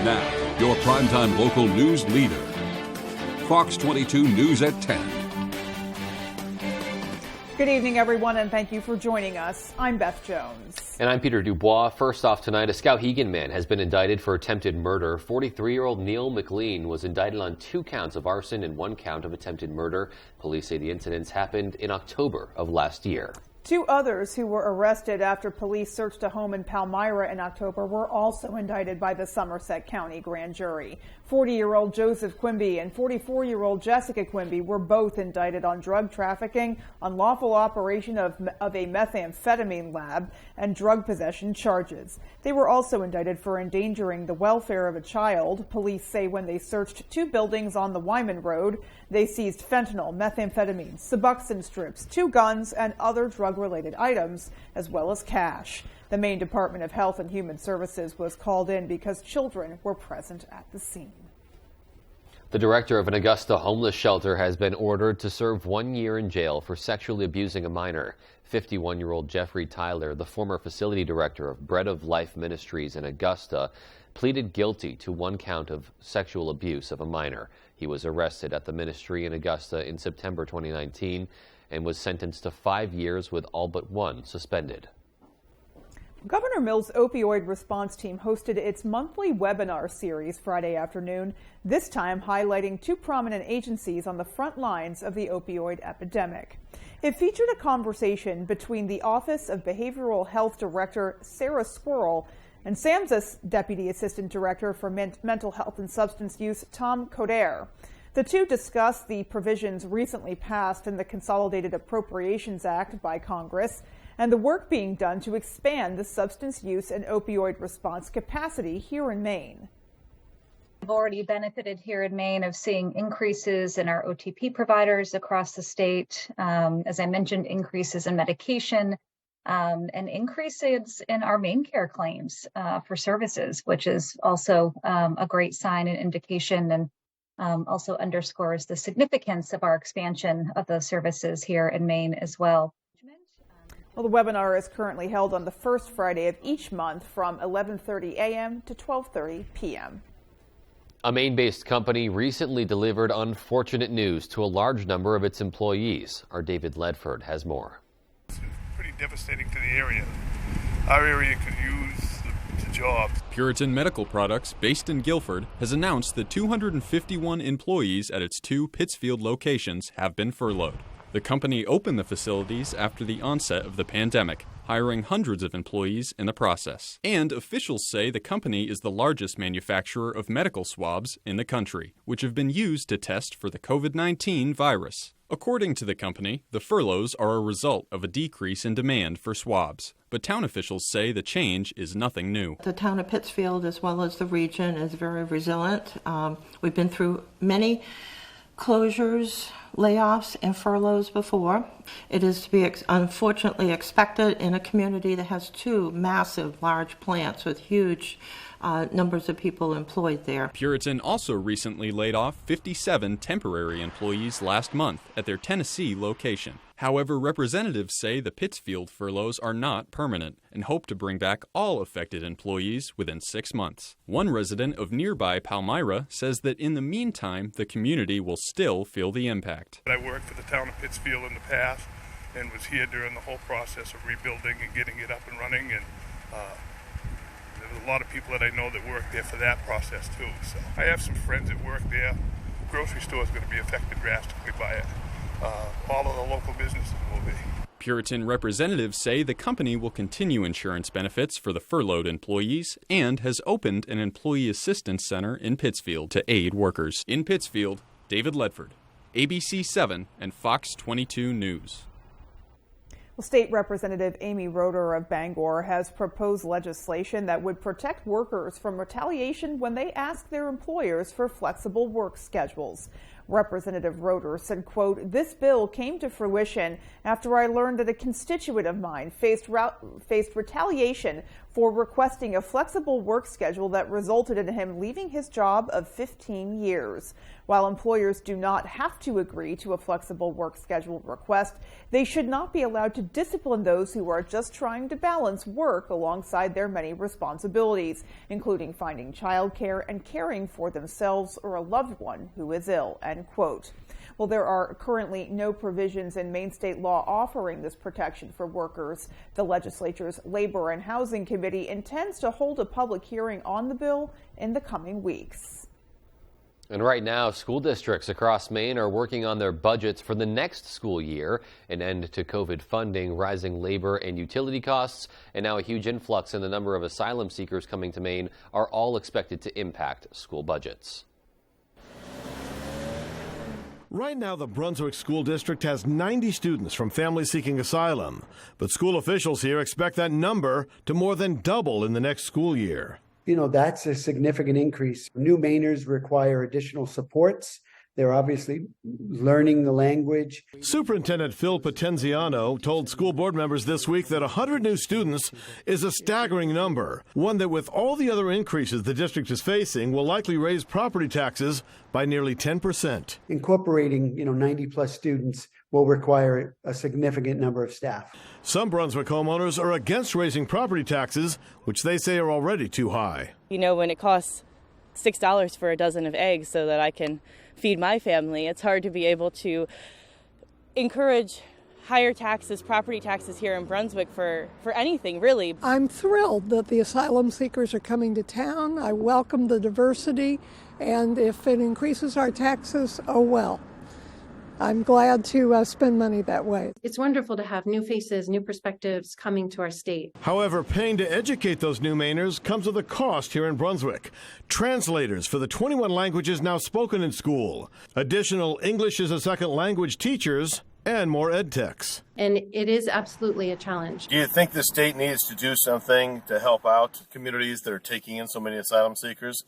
Now, your primetime local news leader. Fox 22 News at 10. Good evening, everyone, and thank you for joining us. I'm Beth Jones. And I'm Peter Dubois. First off tonight, a Skowhegan man has been indicted for attempted murder. 43-year-old Neil McLean was indicted on 2 counts of arson and 1 count of attempted murder. Police say the incidents happened in October of last year. 2 others who were arrested after police searched a home in Palmyra in October were also indicted by the Somerset County grand jury. 40-year-old Joseph Quimby and 44-year-old Jessica Quimby were both indicted on drug trafficking, unlawful operation of a methamphetamine lab, and drug possession charges. They were also indicted for endangering the welfare of a child. Police say when they searched 2 buildings on the Wyman Road, they seized fentanyl, methamphetamine, Suboxone strips, 2 guns, and other drug-related items, as well as cash. The Maine Department of Health and Human Services was called in because children were present at the scene. The director of an Augusta homeless shelter has been ordered to serve 1 year in jail for sexually abusing a minor. 51-year-old Jeffrey Tyler, the former facility director of Bread of Life Ministries in Augusta, pleaded guilty to 1 count of sexual abuse of a minor. He was arrested at the ministry in Augusta in September 2019 and was sentenced to 5 years with all but 1 suspended. Governor Mills' opioid response team hosted its monthly webinar series Friday afternoon, this time highlighting 2 prominent agencies on the front lines of the opioid epidemic. It featured a conversation between the Office of Behavioral Health Director Sarah Squirrel and SAMHSA's Deputy Assistant Director for Mental Health and Substance Use, Tom Coderre. The 2 discussed the provisions recently passed in the Consolidated Appropriations Act by Congress and the work being done to expand the substance use and opioid response capacity here in Maine. We've already benefited here in Maine of seeing increases in our OTP providers across the state. As I mentioned, increases in medication and increases in our main care claims for services, which is also a great sign and indication, and also underscores the significance of our expansion of those services here in Maine as well. Well, the webinar is currently held on the first Friday of each month from 11:30 a.m. to 12:30 p.m. A Maine-based company recently delivered unfortunate news to a large number of its employees. Our David Ledford has more. It's pretty devastating to the area. Our area could use the jobs. Puritan Medical Products, based in Guilford, has announced that 251 employees at its 2 Pittsfield locations have been furloughed. The company opened the facilities after the onset of the pandemic, hiring hundreds of employees in the process. And officials say the company is the largest manufacturer of medical swabs in the country, which have been used to test for the COVID-19 virus. According to the company, the furloughs are a result of a decrease in demand for swabs. But town officials say the change is nothing new. The town of Pittsfield, as well as the region, is very resilient. We've been through many closures, layoffs, and furloughs before. It is to be unfortunately expected in a community that has 2 massive, large plants with huge numbers of people employed there. Puritan also recently laid off 57 temporary employees last month at their Tennessee location. However, representatives say the Pittsfield furloughs are not permanent and hope to bring back all affected employees within 6 months. One resident of nearby Palmyra says that in the meantime, the community will still feel the impact. I worked for the town of Pittsfield in the past and was here during the whole process of rebuilding and getting it up and running, and there's a lot of people that I know that work there for that process too. So I have some friends that work there. The grocery store is going to be affected drastically by it. All of the local businesses will be. Puritan representatives say the company will continue insurance benefits for the furloughed employees and has opened an employee assistance center in Pittsfield to aid workers. In Pittsfield, David Ledford, ABC 7 and Fox 22 News. Well, State Representative Amy Roeder of Bangor has proposed legislation that would protect workers from retaliation when they ask their employers for flexible work schedules. Representative Roeder said, quote, "This bill came to fruition after I learned that a constituent of mine faced retaliation for requesting a flexible work schedule that resulted in him leaving his job of 15 years. While employers do not have to agree to a flexible work schedule request, they should not be allowed to discipline those who are just trying to balance work alongside their many responsibilities, including finding childcare and caring for themselves or a loved one who is ill, end quote. Well, there are currently no provisions in Maine state law offering this protection for workers. The legislature's Labor and Housing Committee intends to hold a public hearing on the bill in the coming weeks. And right now, school districts across Maine are working on their budgets for the next school year. An end to COVID funding, rising labor and utility costs, and now a huge influx in the number of asylum seekers coming to Maine are all expected to impact school budgets. Right now, the Brunswick School District has 90 students from families seeking asylum, but school officials here expect that number to more than double in the next school year. You know, that's a significant increase. New Mainers require additional supports. They're obviously learning the language. Superintendent Phil Potenziano told school board members this week that 100 new students is a staggering number, one that with all the other increases the district is facing will likely raise property taxes by nearly 10%. Incorporating, 90 plus students will require a significant number of staff. Some Brunswick homeowners are against raising property taxes, which they say are already too high. You know, when it costs $6 for a dozen of eggs so that I can feed my family, it's hard to be able to encourage higher taxes, property taxes here in Brunswick for anything, really. I'm thrilled that the asylum seekers are coming to town. I welcome the diversity, and if it increases our taxes, oh well. I'm glad to spend money that way. It's wonderful to have new faces, new perspectives coming to our state. However, paying to educate those new Mainers comes with a cost here in Brunswick. Translators for the 21 languages now spoken in school, additional English as a second language teachers, and more ed techs. And it is absolutely a challenge. Do you think the state needs to do something to help out communities that are taking in so many asylum seekers?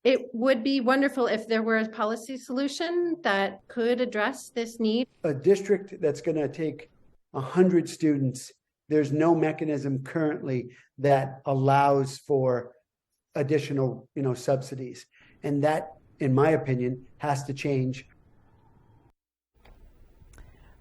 It would be wonderful if there were a policy solution that could address this need. A district that's going to take 100 students, there's no mechanism currently that allows for additional, subsidies. And that, in my opinion, has to change.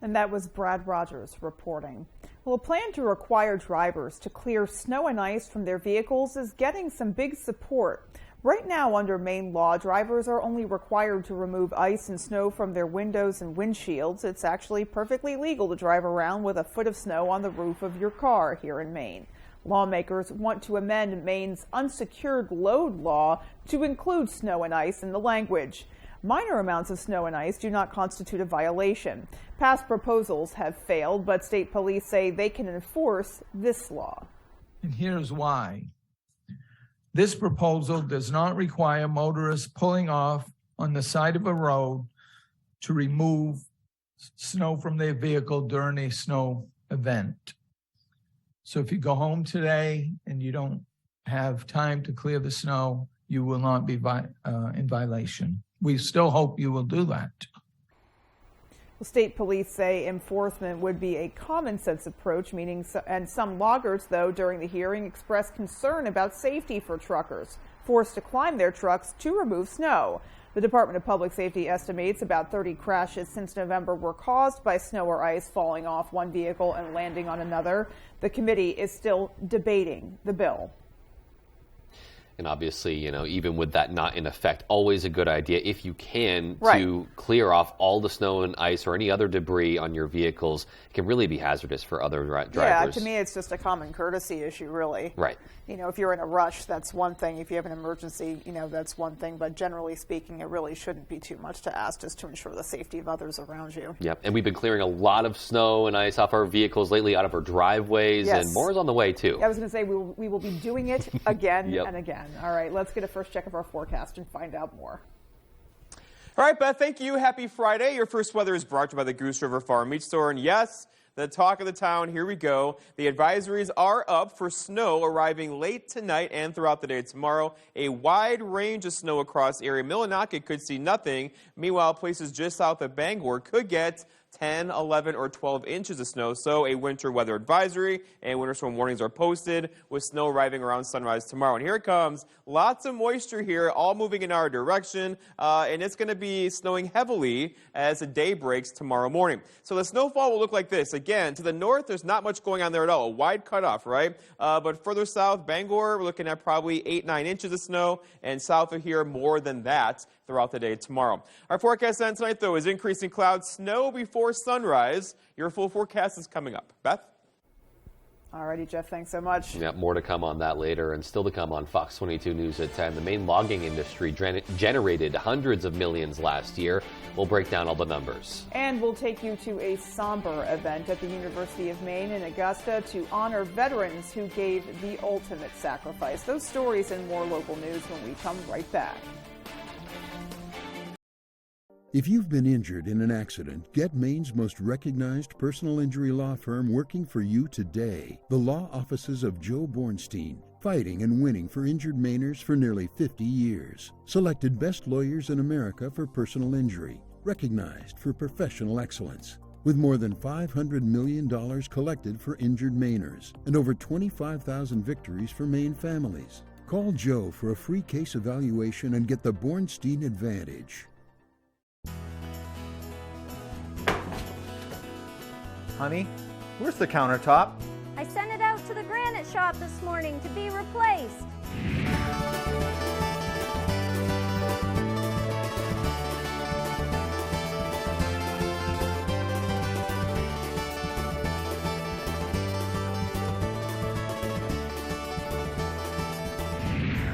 And that was Brad Rogers reporting. Well, a plan to require drivers to clear snow and ice from their vehicles is getting some big support. Right now, under Maine law, drivers are only required to remove ice and snow from their windows and windshields. It's actually perfectly legal to drive around with a foot of snow on the roof of your car here in Maine. Lawmakers want to amend Maine's unsecured load law to include snow and ice in the language. Minor amounts of snow and ice do not constitute a violation. Past proposals have failed, but state police say they can enforce this law. And here's why. This proposal does not require motorists pulling off on the side of a road to remove snow from their vehicle during a snow event. So if you go home today and you don't have time to clear the snow, you will not be in violation. We still hope you will do that. Well, state police say enforcement would be a common sense approach, and some loggers, though, during the hearing expressed concern about safety for truckers forced to climb their trucks to remove snow. The Department of Public Safety estimates about 30 crashes since November were caused by snow or ice falling off one vehicle and landing on another. The committee is still debating the bill. And obviously, even with that not in effect, always a good idea, if you can, right, to clear off all the snow and ice or any other debris on your vehicles. It can really be hazardous for other drivers. Yeah, to me, it's just a common courtesy issue, really. Right. If you're in a rush, that's one thing. If you have an emergency, that's one thing. But generally speaking, it really shouldn't be too much to ask just to ensure the safety of others around you. Yep. And we've been clearing a lot of snow and ice off our vehicles lately, out of our driveways, yes, and more is on the way, too. I was going to say we will be doing it again yep, and again. All right, let's get a first check of our forecast and find out more. All right, Beth, thank you. Happy Friday. Your first weather is brought to you by the Goose River Farm Meat Store. And yes, the talk of the town, here we go. The advisories are up for snow arriving late tonight and throughout the day tomorrow. A wide range of snow across the area. Millinocket could see nothing. Meanwhile, places just south of Bangor could get 10, 11, or 12 inches of snow. So a winter weather advisory and winter storm warnings are posted, with snow arriving around sunrise tomorrow. And here it comes. Lots of moisture here, all moving in our direction. And it's going to be snowing heavily as the day breaks tomorrow morning. So the snowfall will look like this. Again, to the north, there's not much going on there at all. A wide cutoff, right? But further south, Bangor, we're looking at probably 8, 9 inches of snow. And south of here, more than that throughout the day tomorrow. Our forecast on tonight, though, is increasing clouds, snow before sunrise. Your full forecast is coming up. Beth? Alrighty, Jeff, thanks so much. Yeah, more to come on that later, and still to come on Fox 22 News at 10. The Maine logging industry generated hundreds of millions last year. We'll break down all the numbers. And we'll take you to a somber event at the University of Maine in Augusta to honor veterans who gave the ultimate sacrifice. Those stories and more local news when we come right back. If you've been injured in an accident, get Maine's most recognized personal injury law firm working for you today. The law offices of Joe Bornstein, fighting and winning for injured Mainers for nearly 50 years. Selected best lawyers in America for personal injury, recognized for professional excellence. With more than $500 million collected for injured Mainers and over 25,000 victories for Maine families. Call Joe for a free case evaluation and get the Bornstein Advantage. Honey, where's the countertop? I sent it out to the granite shop this morning to be replaced.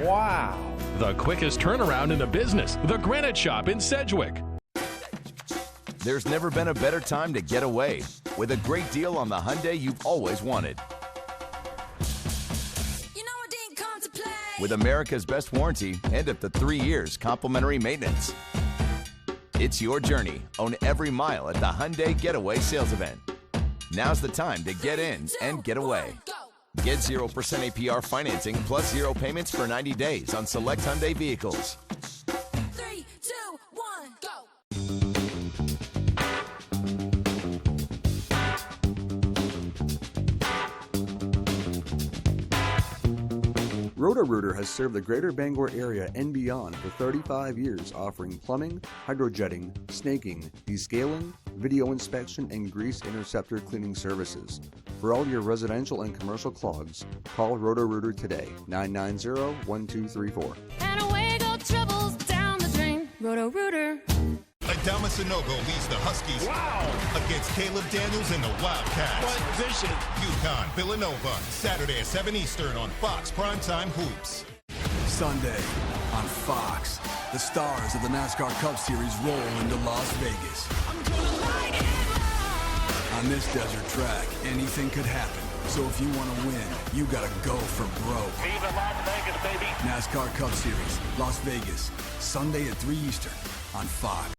Wow. The quickest turnaround in the business, the Granite Shop in Sedgwick. There's never been a better time to get away with a great deal on the Hyundai you've always wanted. With America's best warranty and up to 3 years complimentary maintenance. It's your journey. Own every mile at the Hyundai Getaway Sales Event. Now's the time to get in and get away. Get 0% APR financing plus 0 payments for 90 days on select Hyundai vehicles. 3, 2, 1, go! Roto-Rooter has served the greater Bangor area and beyond for 35 years, offering plumbing, hydrojetting, snaking, descaling, video inspection, and grease interceptor cleaning services. For all your residential and commercial clogs, call Roto-Rooter today, 990-1234. And away go troubles down the drain. Roto-Rooter. Adama Sanogo leads the Huskies against Caleb Daniels and the Wildcats. What position? UConn, Villanova, Saturday at 7 Eastern on Fox Primetime Hoops. Sunday on Fox, the stars of the NASCAR Cup Series roll into Las Vegas. On this desert track, anything could happen. So if you want to win, you gotta go for broke. Viva Las Vegas, baby! NASCAR Cup Series, Las Vegas, Sunday at 3 Eastern on Fox.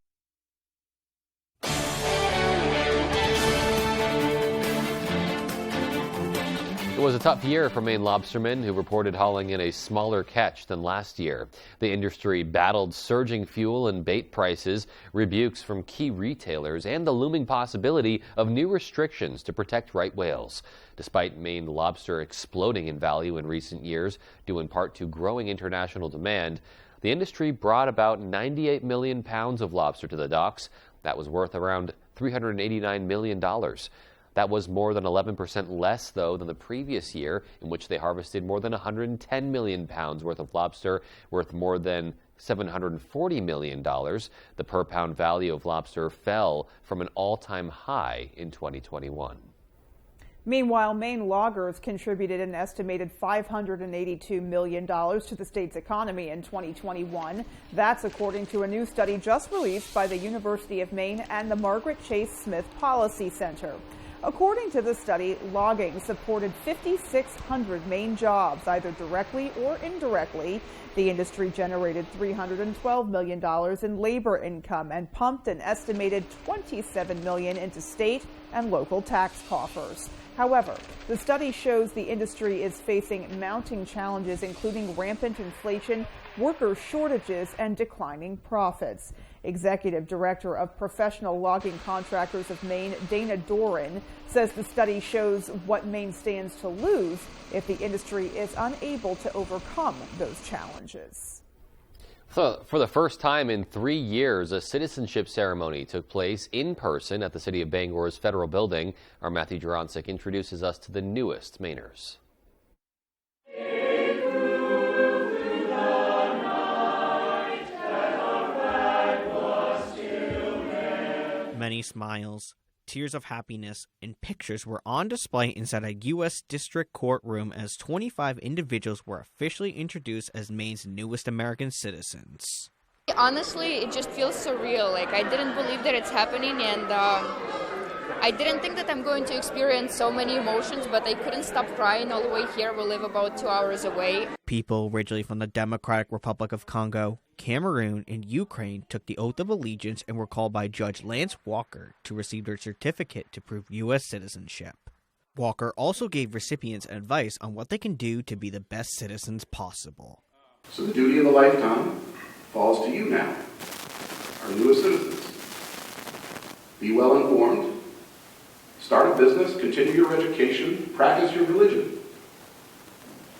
It was a tough year for Maine lobstermen, who reported hauling in a smaller catch than last year. The industry battled surging fuel and bait prices, rebukes from key retailers, and the looming possibility of new restrictions to protect right whales. Despite Maine lobster exploding in value in recent years, due in part to growing international demand, the industry brought about 98 million pounds of lobster to the docks. That was worth around $389 million. That was more than 11% less, though, than the previous year, in which they harvested more than 110 million pounds worth of lobster, worth more than $740 million. The per-pound value of lobster fell from an all-time high in 2021. Meanwhile, Maine loggers contributed an estimated $582 million to the state's economy in 2021. That's according to a new study just released by the University of Maine and the Margaret Chase Smith Policy Center. According to the study, logging supported 5,600 Maine jobs, either directly or indirectly. The industry generated $312 million in labor income and pumped an estimated $27 million into state and local tax coffers. However, the study shows the industry is facing mounting challenges, including rampant inflation, worker shortages, and declining profits. Executive Director of Professional Logging Contractors of Maine, Dana Doran, says the study shows what Maine stands to lose if the industry is unable to overcome those challenges. So, for the first time in 3 years, a citizenship ceremony took place in person at the City of Bangor's Federal Building. Our Matthew Jurancic introduces us to the newest Mainers. Many smiles, tears of happiness, and pictures were on display inside a U.S. District Courtroom as 25 individuals were officially introduced as Maine's newest American citizens. Honestly, it just feels surreal. Like, I didn't believe that it's happening, and I didn't think that I'm going to experience so many emotions, but I couldn't stop crying all the way here. We live about 2 hours away. People originally from the Democratic Republic of Congo, Cameroon, and Ukraine took the oath of allegiance and were called by Judge Lance Walker to receive their certificate to prove U.S. citizenship. Walker also gave recipients advice on what they can do to be the best citizens possible. So the duty of a lifetime falls to you now, our newest citizens. Be well informed, start a business, continue your education, practice your religion,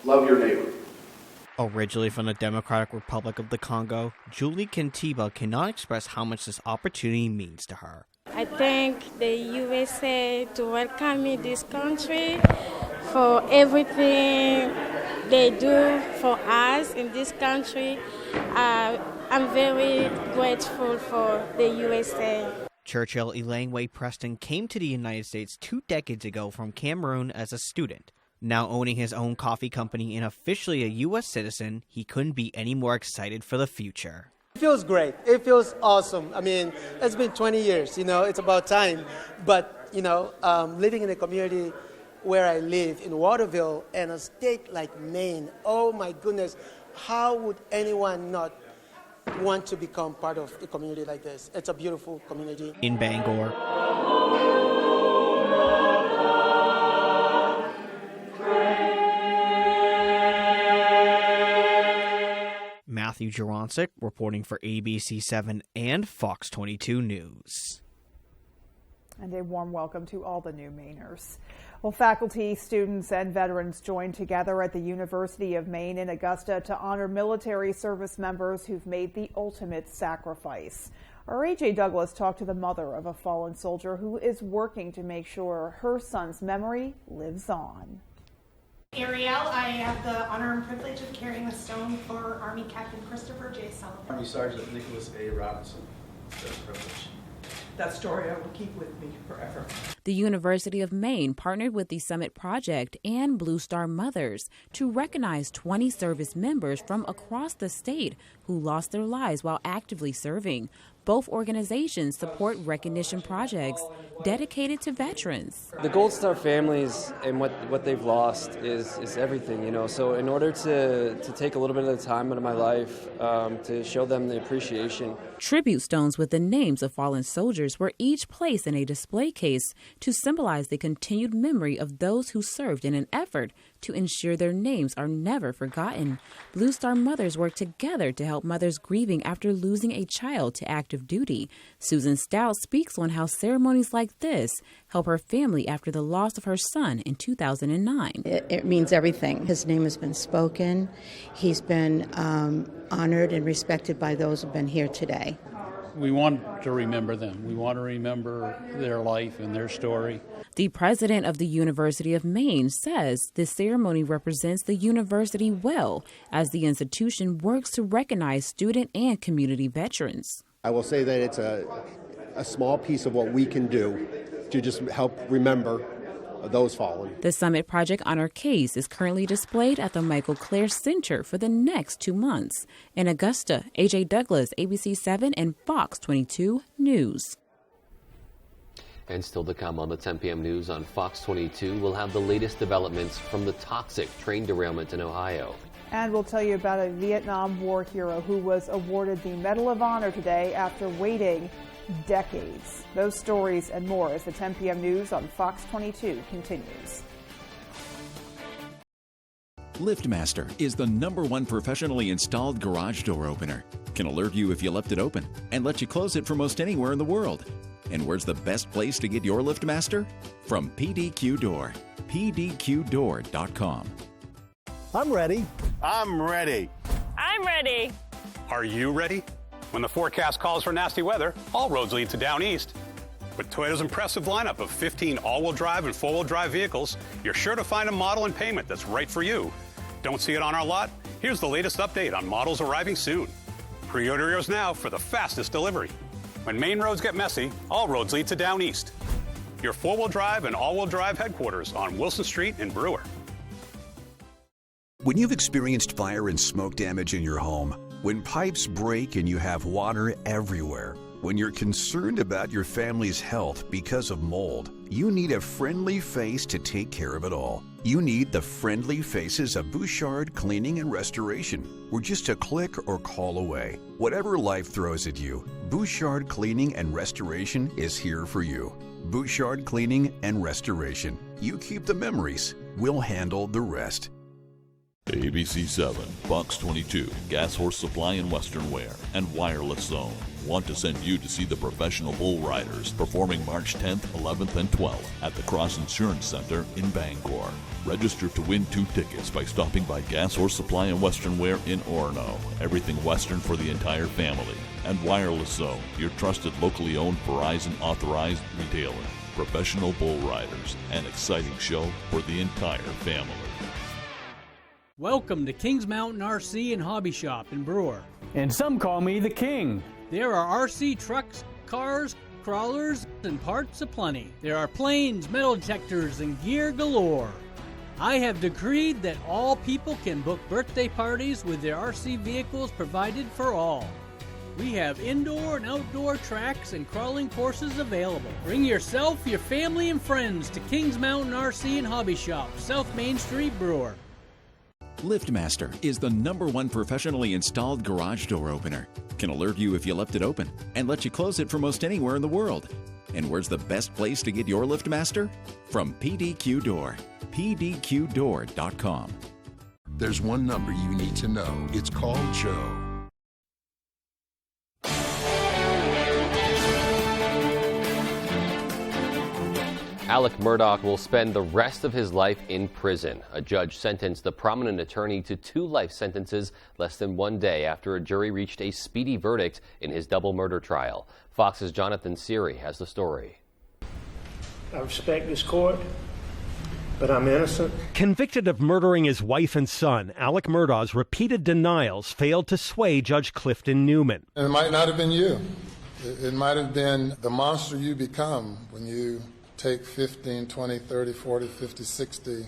love your neighbor. Originally from the Democratic Republic of the Congo, Julie Kintiba cannot express how much this opportunity means to her. I thank the USA to welcome me this country for everything they do for us in this country. I'm very grateful for the USA. Churchill Elaine Way Preston came to the United States 2 decades ago from Cameroon as a student. Now owning his own coffee company and officially a U.S. citizen, he couldn't be any more excited for the future. It feels great. It feels awesome. I mean, it's been 20 years, it's about time. But, living in a community where I live in Waterville and a state like Maine, oh my goodness, how would anyone not want to become part of a community like this? It's a beautiful community. In Bangor, Matthew Jurancic reporting for ABC7 and Fox 22 News. And a warm welcome to all the new Mainers. Well, faculty, students, and veterans joined together at the University of Maine in Augusta to honor military service members who've made the ultimate sacrifice. Our A.J. Douglas talked to the mother of a fallen soldier who is working to make sure her son's memory lives on. Ariel, I have the honor and privilege of carrying the stone for Army Captain Christopher J. Sullivan. Army Sergeant Nicholas A. Robinson. It's a privilege. That story I will keep with me forever. The University of Maine partnered with the Summit Project and Blue Star Mothers to recognize 20 service members from across the state who lost their lives while actively serving. Both organizations support recognition projects dedicated to veterans. The Gold Star families and what they've lost is everything, So in order to take a little bit of the time out of my life to show them the appreciation. Tribute stones with the names of fallen soldiers were each placed in a display case to symbolize the continued memory of those who served in an effort to ensure their names are never forgotten. Blue Star Mothers work together to help mothers grieving after losing a child to active duty. Susan Stout speaks on how ceremonies like this help her family after the loss of her son in 2009. It means everything. His name has been spoken. He's been honored and respected by those who've been here today. We want to remember them. We want to remember their life and their story. The president of the University of Maine says this ceremony represents the university well as the institution works to recognize student and community veterans. I will say that it's a small piece of what we can do to just help remember those fallen. The Summit Project Honor Case is currently displayed at the Michael Clare Center for the next 2 months. In Augusta, A.J. Douglas, ABC7 and Fox 22 News. And still to come on the 10 p.m. news on Fox 22, we'll have the latest developments from the toxic train derailment in Ohio. And we'll tell you about a Vietnam War hero who was awarded the Medal of Honor today after waiting decades. Those stories and more as the 10 p.m. news on Fox 22 continues. LiftMaster is the #1 professionally installed garage door opener. Can alert you if you left it open and let you close it from most anywhere in the world. And where's the best place to get your LiftMaster? From PDQ Door. PDQDoor.com. I'm ready. I'm ready. I'm ready. Are you ready? When the forecast calls for nasty weather, all roads lead to down east. With Toyota's impressive lineup of 15 all-wheel drive and four-wheel drive vehicles, you're sure to find a model and payment that's right for you. Don't see it on our lot? Here's the latest update on models arriving soon. Pre-order yours now for the fastest delivery. When main roads get messy, all roads lead to down east. Your four-wheel drive and all-wheel drive headquarters on Wilson Street in Brewer. When you've experienced fire and smoke damage in your home, when pipes break and you have water everywhere, when you're concerned about your family's health because of mold, you need a friendly face to take care of it all. You need the friendly faces of Bouchard Cleaning and Restoration. We're just a click or call away. Whatever life throws at you, Bouchard Cleaning and Restoration is here for you. Bouchard Cleaning and Restoration. You keep the memories. We'll handle the rest. ABC 7, Fox 22, Gas Horse Supply and Western Wear, and Wireless Zone want to send you to see the professional bull riders performing March 10th, 11th, and 12th at the Cross Insurance Center in Bangor. Register to win 2 tickets by stopping by Gas Horse Supply and Western Wear in Orono. Everything Western for the entire family. And Wireless Zone, your trusted locally owned Verizon authorized retailer. Professional bull riders, an exciting show for the entire family. Welcome to Kings Mountain RC and Hobby Shop in Brewer. And some call me the King. There are RC trucks, cars, crawlers, and parts aplenty. There are planes, metal detectors, and gear galore. I have decreed that all people can book birthday parties with their RC vehicles provided for all. We have indoor and outdoor tracks and crawling courses available. Bring yourself, your family, and friends to Kings Mountain RC and Hobby Shop, South Main Street, Brewer. LiftMaster is the #1 professionally installed garage door opener. Can alert you if you left it open and let you close it from most anywhere in the world. And where's the best place to get your LiftMaster? From PDQ Door. PDQDoor.com. There's one number you need to know. It's called Joe. Alec Murdaugh will spend the rest of his life in prison. A judge sentenced the prominent attorney to 2 life sentences less than 1 day after a jury reached a speedy verdict in his double murder trial. Fox's Jonathan Seary has the story. I respect this court, but I'm innocent. Convicted of murdering his wife and son, Alec Murdaugh's repeated denials failed to sway Judge Clifton Newman. And it might not have been you. It might have been the monster you become when you take 15, 20, 30, 40, 50, 60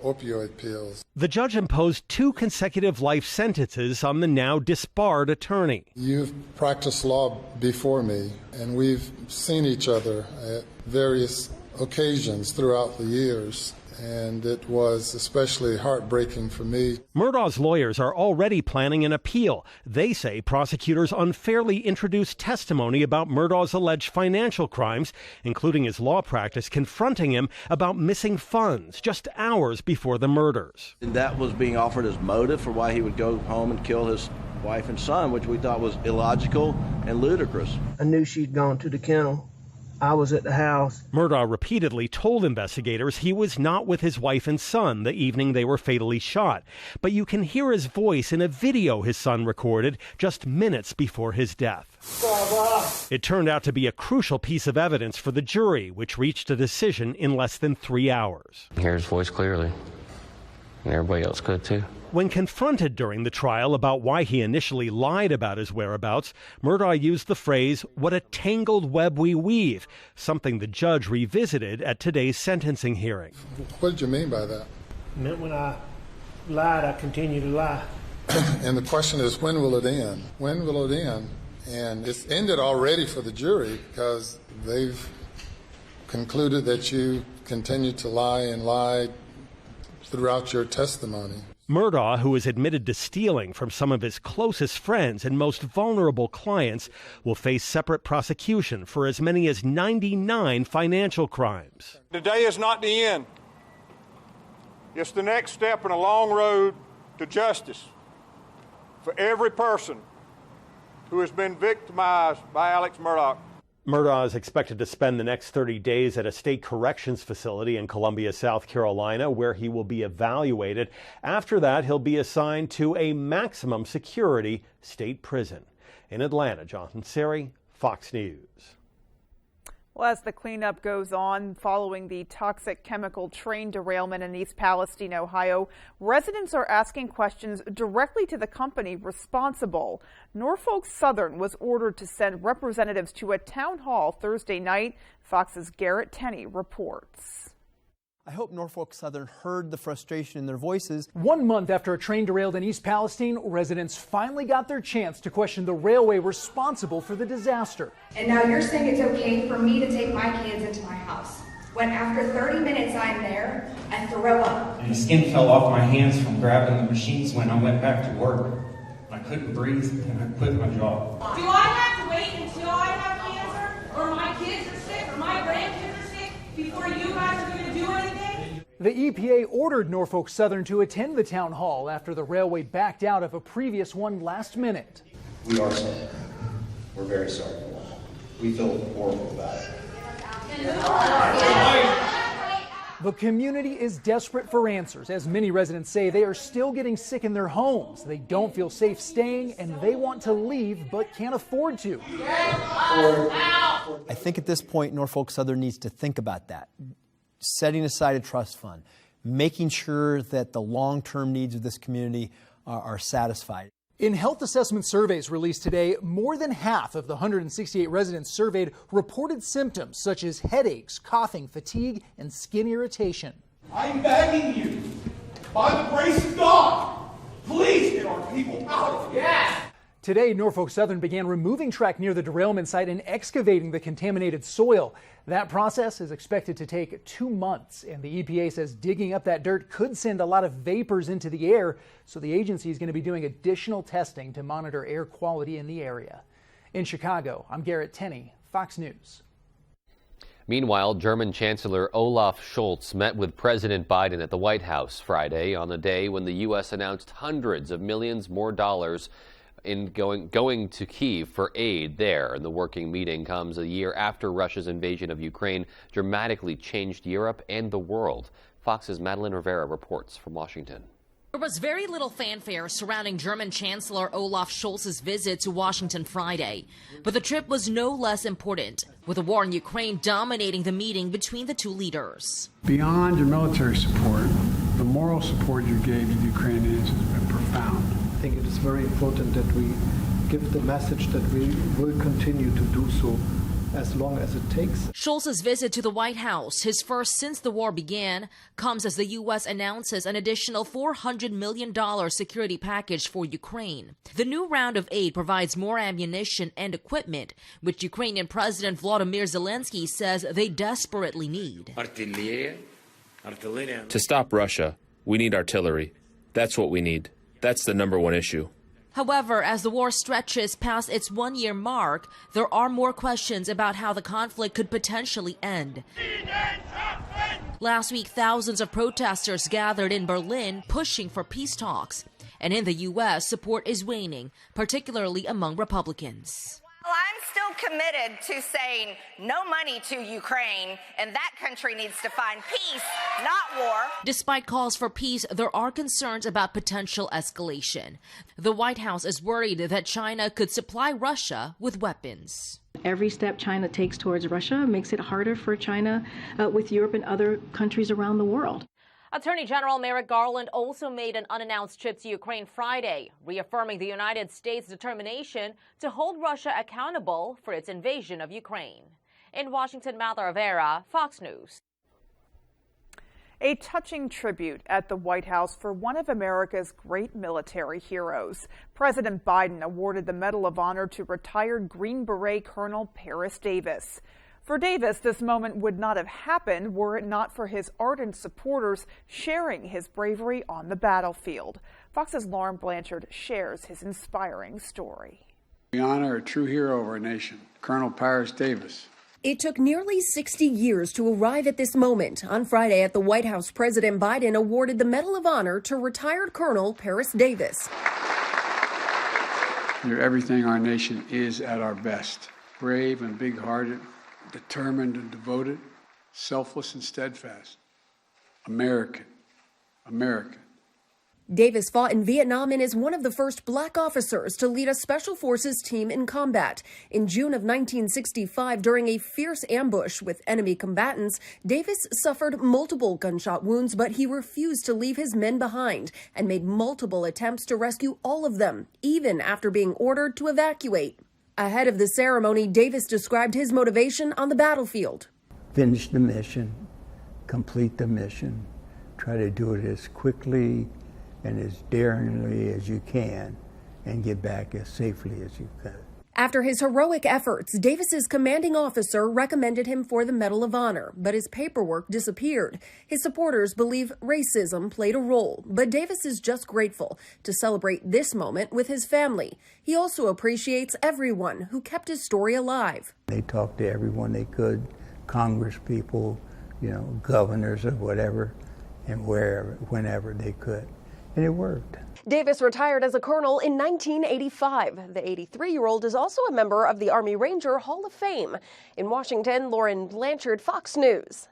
opioid pills. The judge imposed 2 consecutive life sentences on the now disbarred attorney. You've practiced law before me, and we've seen each other at various occasions throughout the years, and it was especially heartbreaking for me. Murdaugh's lawyers are already planning an appeal. They say prosecutors unfairly introduced testimony about Murdaugh's alleged financial crimes, including his law practice confronting him about missing funds just hours before the murders. That was being offered as motive for why he would go home and kill his wife and son, which we thought was illogical and ludicrous. I knew she'd gone to the kennel. I was at the house. Murdaugh repeatedly told investigators he was not with his wife and son the evening they were fatally shot. But you can hear his voice in a video his son recorded just minutes before his death. Baba. It turned out to be a crucial piece of evidence for the jury, which reached a decision in less than 3 hours. I hear his voice clearly, and everybody else could too. When confronted during the trial about why he initially lied about his whereabouts, Murdaugh used the phrase, "What a tangled web we weave," something the judge revisited at today's sentencing hearing. What did you mean by that? It meant when I lied, I continue to lie. And the question is, when will it end? When will it end? And it's ended already for the jury because they've concluded that you continued to lie and lied throughout your testimony. Murdaugh, who is admitted to stealing from some of his closest friends and most vulnerable clients, will face separate prosecution for as many as 99 financial crimes. Today is not the end. It's the next step in a long road to justice for every person who has been victimized by Alex Murdaugh. Murdaugh is expected to spend the next 30 days at a state corrections facility in Columbia, South Carolina, where he will be evaluated. After that, he'll be assigned to a maximum security state prison. In Atlanta, Jonathan Seri, Fox News. Well, as the cleanup goes on following the toxic chemical train derailment in East Palestine, Ohio, residents are asking questions directly to the company responsible. Norfolk Southern was ordered to send representatives to a town hall Thursday night. Fox's Garrett Tenney reports. I hope Norfolk Southern heard the frustration in their voices. 1 month after a train derailed in East Palestine, residents finally got their chance to question the railway responsible for the disaster. And now you're saying it's okay for me to take my kids into my house, when after 30 minutes I'm there, I throw up. And the skin fell off my hands from grabbing the machines when I went back to work. I couldn't breathe and I quit my job. Do I have to wait until I have cancer, or my kids are sick, or my grandkids are sick, before you guys are going to do anything? The EPA ordered Norfolk Southern to attend the town hall after the railway backed out of a previous one last minute. We are sorry. We're very sorry. We feel horrible about it. The community is desperate for answers. As many residents say, they are still getting sick in their homes. They don't feel safe staying, and they want to leave but can't afford to. I think at this point, Norfolk Southern needs to think about that. Setting aside a trust fund, making sure that the long-term needs of this community are satisfied. In health assessment surveys released today, more than half of the 168 residents surveyed reported symptoms such as headaches, coughing, fatigue, and skin irritation. I'm begging you, by the grace of God, please get our people out of here. Yes. Today, Norfolk Southern began removing track near the derailment site and excavating the contaminated soil. That process is expected to take 2 months, and the EPA says digging up that dirt could send a lot of vapors into the air, so the agency is going to be doing additional testing to monitor air quality in the area. In Chicago, I'm Garrett Tenney, Fox News. Meanwhile, German Chancellor Olaf Scholz met with President Biden at the White House Friday on the day when the U.S. announced hundreds of millions more dollars in going to Kyiv for aid there. And the working meeting comes a year after Russia's invasion of Ukraine dramatically changed Europe and the world. Fox's Madeline Rivera reports from Washington. There was very little fanfare surrounding German Chancellor Olaf Scholz's visit to Washington Friday. But the trip was no less important, with the war in Ukraine dominating the meeting between the two leaders. Beyond your military support, the moral support you gave to the Ukrainians has been profound. I think it is very important that we give the message that we will continue to do so as long as it takes. Scholz's visit to the White House, his first since the war began, comes as the U.S. announces an additional $400 million security package for Ukraine. The new round of aid provides more ammunition and equipment, which Ukrainian President Volodymyr Zelensky says they desperately need. To stop Russia, we need artillery. That's what we need. That's the number one issue. However, as the war stretches past its one-year mark, there are more questions about how the conflict could potentially end. Last week, thousands of protesters gathered in Berlin pushing for peace talks. And in the U.S., support is waning, particularly among Republicans. Well, I'm still committed to saying no money to Ukraine, and that country needs to find peace, not war. Despite calls for peace, there are concerns about potential escalation. The White House is worried that China could supply Russia with weapons. Every step China takes towards Russia makes it harder for China with Europe and other countries around the world. Attorney General Merrick Garland also made an unannounced trip to Ukraine Friday, reaffirming the United States' determination to hold Russia accountable for its invasion of Ukraine. In Washington, Madeline Rivera, Fox News. A touching tribute at the White House for one of America's great military heroes. President Biden awarded the Medal of Honor to retired Green Beret Colonel Paris Davis. For Davis, this moment would not have happened were it not for his ardent supporters sharing his bravery on the battlefield. Fox's Lauren Blanchard shares his inspiring story. We honor a true hero of our nation, Colonel Paris Davis. It took nearly 60 years to arrive at this moment. On Friday at the White House, President Biden awarded the Medal of Honor to retired Colonel Paris Davis. You're everything our nation is at our best. Brave and big-hearted, determined and devoted, selfless and steadfast. American. Davis fought in Vietnam and is one of the first black officers to lead a special forces team in combat. In June of 1965, during a fierce ambush with enemy combatants, Davis suffered multiple gunshot wounds, but he refused to leave his men behind and made multiple attempts to rescue all of them, even after being ordered to evacuate. Ahead of the ceremony, Davis described his motivation on the battlefield. Finish the mission, complete the mission, try to do it as quickly and as daringly as you can, and get back as safely as you can. After his heroic efforts, Davis's commanding officer recommended him for the Medal of Honor, but his paperwork disappeared. His supporters believe racism played a role, but Davis is just grateful to celebrate this moment with his family. He also appreciates everyone who kept his story alive. They talked to everyone they could, Congress people, governors or whatever, and wherever, whenever they could. And it worked. Davis retired as a colonel in 1985. The 83-year-old is also a member of the Army Ranger Hall of Fame. In Washington, Lauren Blanchard, Fox News.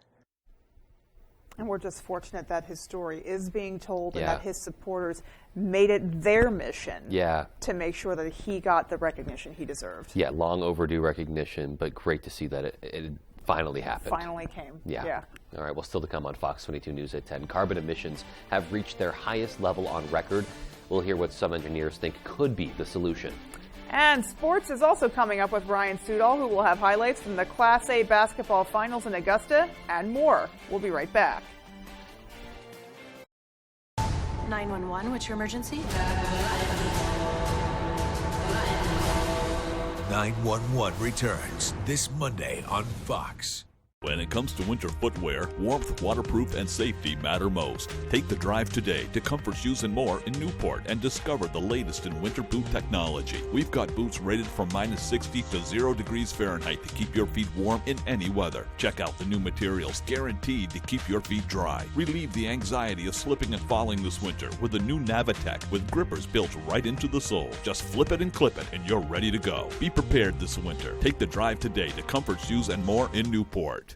And we're just fortunate that his story is being told and that his supporters made it their mission to make sure that he got the recognition he deserved. Yeah, long overdue recognition, but great to see that it finally happened. Finally came. Yeah. All right, well, still to come on Fox 22 News at 10. Carbon emissions have reached their highest level on record. We'll hear what some engineers think could be the solution. And sports is also coming up with Ryan Sudol, who will have highlights from the Class A basketball finals in Augusta and more. We'll be right back. 911, what's your emergency? 911 returns this Monday on Fox. When it comes to winter footwear, warmth, waterproof, and safety matter most. Take the drive today to Comfort Shoes and More in Newport and discover the latest in winter boot technology. We've got boots rated from -60 to 0 degrees Fahrenheit to keep your feet warm in any weather. Check out the new materials guaranteed to keep your feet dry. Relieve the anxiety of slipping and falling this winter with the new Navitech with grippers built right into the sole. Just flip it and clip it and you're ready to go. Be prepared this winter. Take the drive today to Comfort Shoes and More in Newport.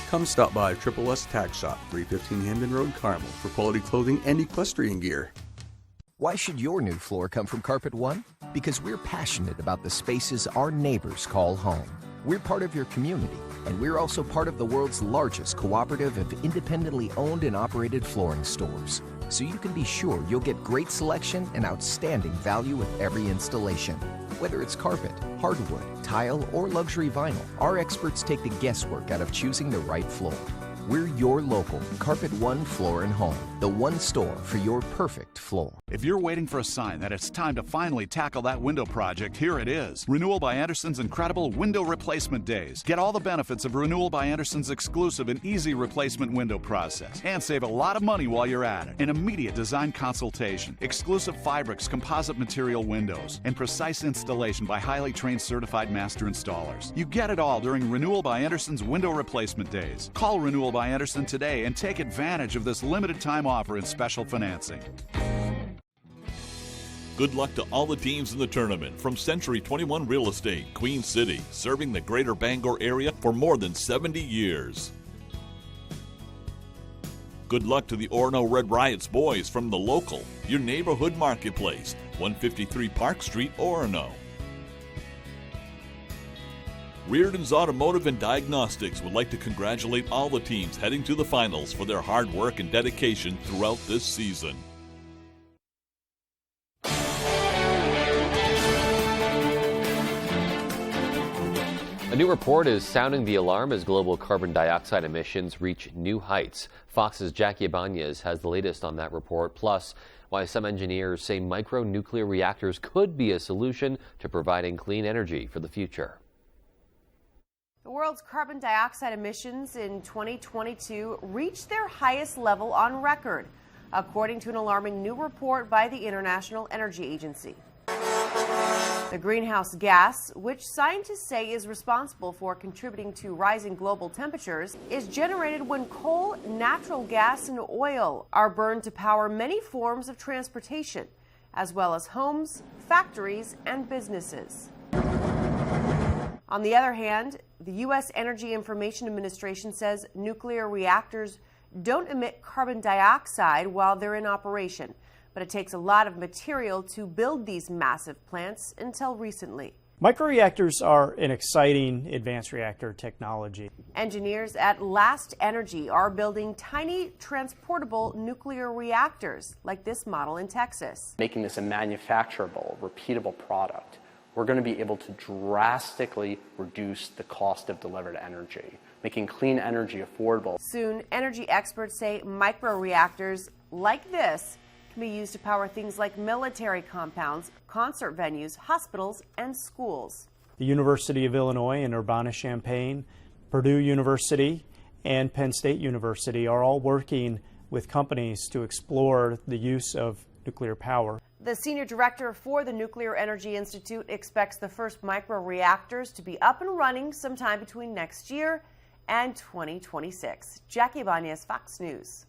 Come stop by Triple S Tack Shop, 315 Hamden Road, Carmel, for quality clothing and equestrian gear. Why should your new floor come from Carpet One? Because we're passionate about the spaces our neighbors call home. We're part of your community, and we're also part of the world's largest cooperative of independently owned and operated flooring stores. So you can be sure you'll get great selection and outstanding value with every installation. Whether it's carpet, hardwood, tile, or luxury vinyl, our experts take the guesswork out of choosing the right floor. We're your local Carpet One Floor and Home, the one store for your perfect floor. If you're waiting for a sign that it's time to finally tackle that window project, here it is. Renewal by Anderson's incredible Window Replacement Days. Get all the benefits of Renewal by Anderson's exclusive and easy replacement window process. And save a lot of money while you're at it. An immediate design consultation, exclusive Fibrix composite material windows, and precise installation by highly trained certified master installers. You get it all during Renewal by Anderson's Window Replacement Days. Call Renewal by Anderson today and take advantage of this limited time offer and special financing. Good luck to all the teams in the tournament from Century 21 Real Estate, Queen City, serving the greater Bangor area for more than 70 years. Good luck to the Orono Red Riots boys from The Local, your neighborhood marketplace, 153 Park Street, Orono. Reardon's Automotive and Diagnostics would like to congratulate all the teams heading to the finals for their hard work and dedication throughout this season. A new report is sounding the alarm as global carbon dioxide emissions reach new heights. Fox's Jackie Ibanez has the latest on that report, plus why some engineers say micro-nuclear reactors could be a solution to providing clean energy for the future. The world's carbon dioxide emissions in 2022 reached their highest level on record, according to an alarming new report by the International Energy Agency. The greenhouse gas, which scientists say is responsible for contributing to rising global temperatures, is generated when coal, natural gas, and oil are burned to power many forms of transportation, as well as homes, factories, and businesses. On the other hand, the U.S. Energy Information Administration says nuclear reactors don't emit carbon dioxide while they're in operation, but it takes a lot of material to build these massive plants until recently. Microreactors are an exciting advanced reactor technology. Engineers at Last Energy are building tiny transportable nuclear reactors like this model in Texas. Making this a manufacturable, repeatable product, we're going to be able to drastically reduce the cost of delivered energy, making clean energy affordable. Soon, energy experts say microreactors like this can be used to power things like military compounds, concert venues, hospitals, and schools. The University of Illinois in Urbana-Champaign, Purdue University, and Penn State University are all working with companies to explore the use of nuclear power. The senior director for the Nuclear Energy Institute expects the first microreactors to be up and running sometime between next year and 2026. Jackie Ibanez, Fox News.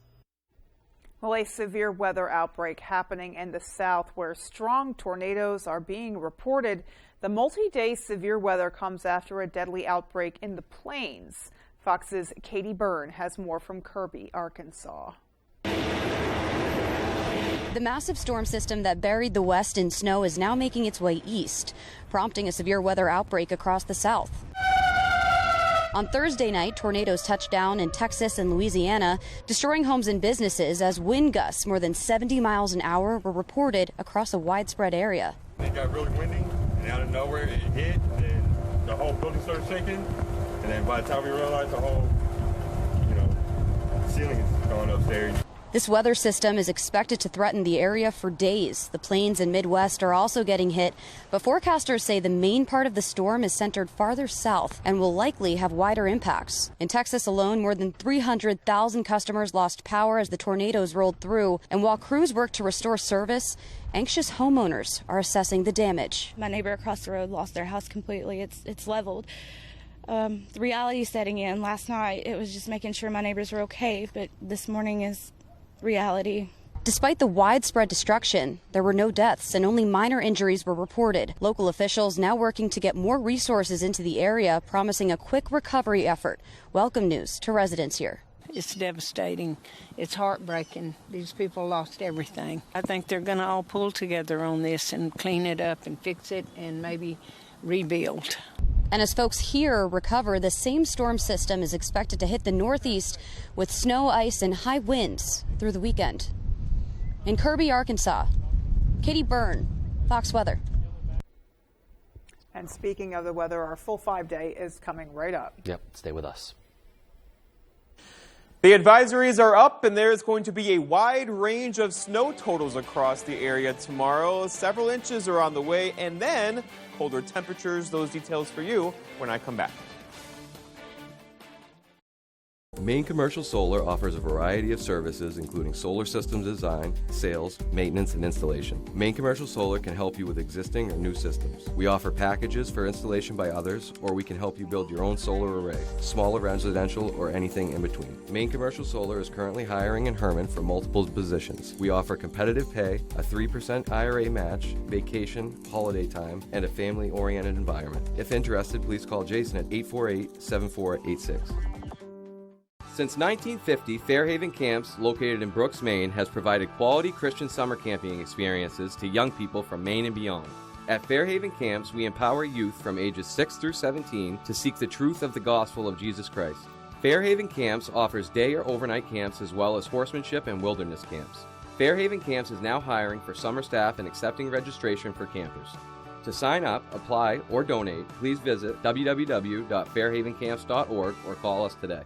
Well, a severe weather outbreak happening in the south where strong tornadoes are being reported. The multi-day severe weather comes after a deadly outbreak in the plains. Fox's Katie Byrne has more from Kirby, Arkansas. The massive storm system that buried the West in snow is now making its way east, prompting a severe weather outbreak across the south. On Thursday night, tornadoes touched down in Texas and Louisiana, destroying homes and businesses as wind gusts more than 70 miles an hour were reported across a widespread area. It got really windy, and out of nowhere it hit, and the whole building started shaking. And then by the time we realized the whole, ceiling is going upstairs. This weather system is expected to threaten the area for days. The plains and Midwest are also getting hit, but forecasters say the main part of the storm is centered farther south and will likely have wider impacts. In Texas alone, more than 300,000 customers lost power as the tornadoes rolled through, and while crews work to restore service, anxious homeowners are assessing the damage. My neighbor across the road lost their house completely. It's leveled. The reality setting in last night, it was just making sure my neighbors were okay, but this morning is reality. Despite the widespread destruction, there were no deaths and only minor injuries were reported. Local officials now working to get more resources into the area, promising a quick recovery effort. Welcome news to residents here. It's devastating. It's heartbreaking. These people lost everything. I think they're going to all pull together on this and clean it up and fix it and maybe rebuild. And as folks here recover, the same storm system is expected to hit the Northeast with snow, ice, and high winds through the weekend. In Kirby, Arkansas, Katie Byrne, Fox Weather. And speaking of the weather, our full 5-day is coming right up. Yep, stay with us. The advisories are up, and there is going to be a wide range of snow totals across the area tomorrow. Several inches are on the way, and then colder temperatures. Those details for you when I come back. Maine Commercial Solar offers a variety of services including solar systems design, sales, maintenance, and installation. Maine Commercial Solar can help you with existing or new systems. We offer packages for installation by others, or we can help you build your own solar array, smaller residential, or anything in between. Maine Commercial Solar is currently hiring in Herman for multiple positions. We offer competitive pay, a 3% IRA match, vacation, holiday time, and a family-oriented environment. If interested, please call Jason at 848-7486. Since 1950, Fairhaven Camps, located in Brooks, Maine, has provided quality Christian summer camping experiences to young people from Maine and beyond. At Fairhaven Camps, we empower youth from ages 6 through 17 to seek the truth of the gospel of Jesus Christ. Fairhaven Camps offers day or overnight camps as well as horsemanship and wilderness camps. Fairhaven Camps is now hiring for summer staff and accepting registration for campers. To sign up, apply, or donate, please visit www.fairhavencamps.org or call us today.